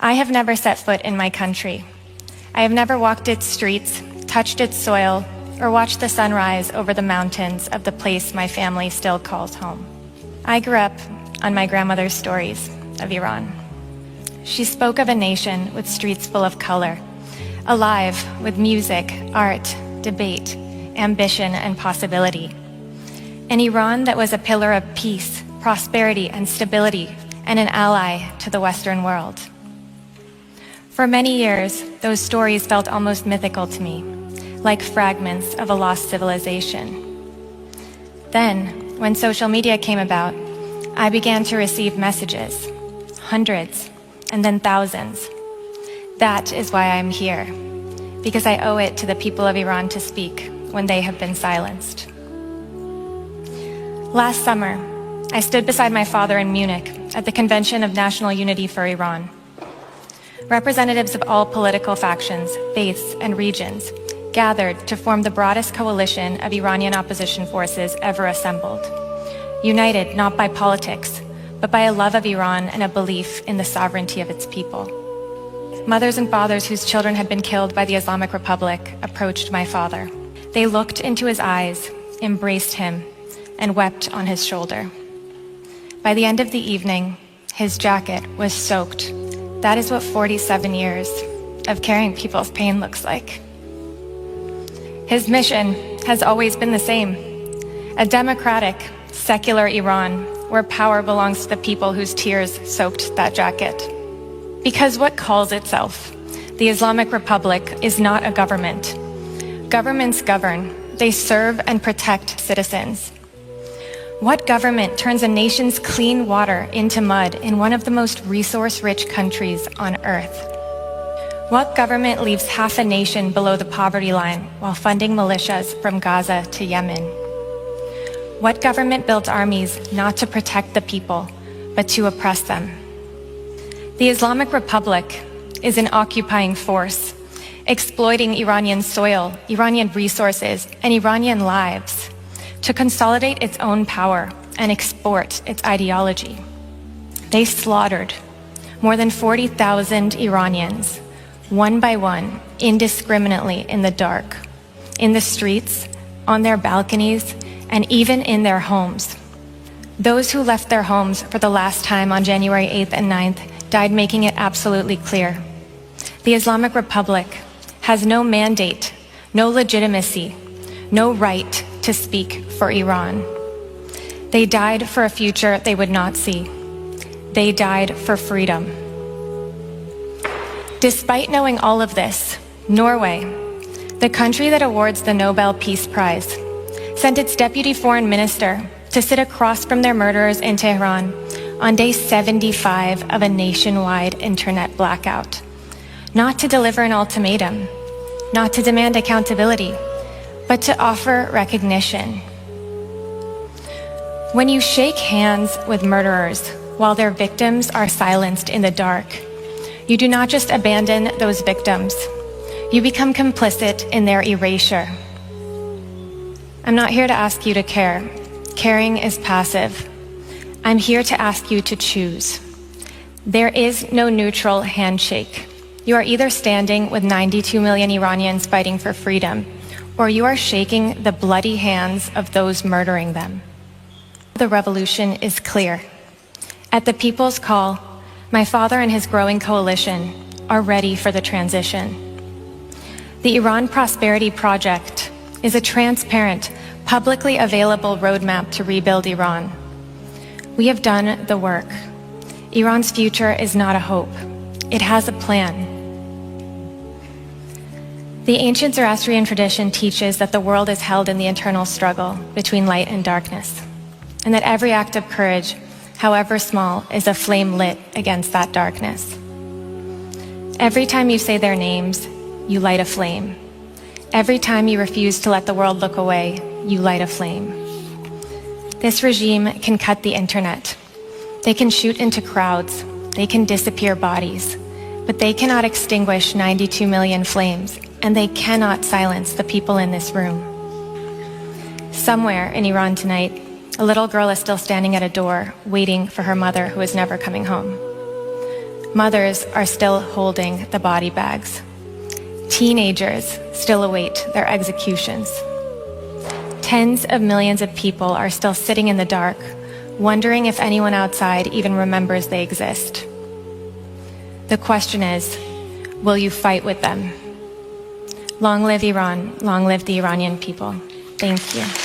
I have never set foot in my country. I have never walked its streets, touched its soil, or watched the sun rise over the mountains of the place my family still calls home. I grew up on my grandmother's stories of Iran. She spoke of a nation with streets full of color, alive with music, art, debate, ambition, and possibility. An Iran that was a pillar of peace, prosperity, and stability, and an ally to the Western world. For many years, those stories felt almost mythical to me, like fragments of a lost civilization. Then, when social media came about, I began to receive messages, hundreds, and then thousands. That is why I'm here, because I owe it to the people of Iran to speak when they have been silenced. Last summer, I stood beside my father in Munich at the Convention of National Unity for Iran. Representatives of all political factions, faiths, and regions gathered to form the broadest coalition of Iranian opposition forces ever assembled, united not by politics, but by a love of Iran and a belief in the sovereignty of its people. Mothers and fathers whose children had been killed by the Islamic Republic approached my father. They looked into his eyes, embraced him, and wept on his shoulder. By the end of the evening, his jacket was soaked. That is what 47 years of carrying people's pain looks like. His mission has always been the same: a democratic, secular Iran where power belongs to the people whose tears soaked that jacket. Because what calls itself the Islamic Republic is not a government. Governments govern. They serve and protect citizens. What government turns a nation's clean water into mud in one of the most resource-rich countries on earth? What government leaves half a nation below the poverty line while funding militias from Gaza to Yemen? What government built armies not to protect the people, but to oppress them? The Islamic Republic is an occupying force, exploiting Iranian soil, Iranian resources, and Iranian lives to consolidate its own power and export its ideology. They slaughtered more than 40,000 Iranians, one by one, indiscriminately in the dark, in the streets, on their balconies, and even in their homes. Those who left their homes for the last time on January 8th and 9th died making it absolutely clear. The Islamic Republic has no mandate, no legitimacy, no right to speak for Iran. They died for a future they would not see. They died for freedom. Despite knowing all of this, Norway, the country that awards the Nobel Peace Prize, sent its deputy foreign minister to sit across from their murderers in Tehran on day 75 of a nationwide internet blackout, not to deliver an ultimatum, not to demand accountability, but to offer recognition. When you shake hands with murderers while their victims are silenced in the dark, you do not just abandon those victims, you become complicit in their erasure. I'm not here to ask you to care. Caring is passive. I'm here to ask you to choose. There is no neutral handshake. You are either standing with 92 million Iranians fighting for freedom, or you are shaking the bloody hands of those murdering them. The revolution is clear. At the people's call, my father and his growing coalition are ready for the transition. The Iran Prosperity Project is a transparent, publicly available roadmap to rebuild Iran. We have done the work. Iran's future is not a hope. It has a plan. The ancient Zoroastrian tradition teaches that the world is held in the internal struggle between light and darkness, and that every act of courage, however small, is a flame lit against that darkness. Every time you say their names, you light a flame. Every time you refuse to let the world look away, you light a flame. This regime can cut the internet. They can shoot into crowds. They can disappear bodies. But they cannot extinguish 92 million flames, and they cannot silence the people in this room. Somewhere in Iran tonight, a little girl is still standing at a door, waiting for her mother who is never coming home. Mothers are still holding the body bags. Teenagers still await their executions. Tens of millions of people are still sitting in the dark, wondering if anyone outside even remembers they exist. The question is, will you fight with them? Long live Iran, long live the Iranian people. Thank you.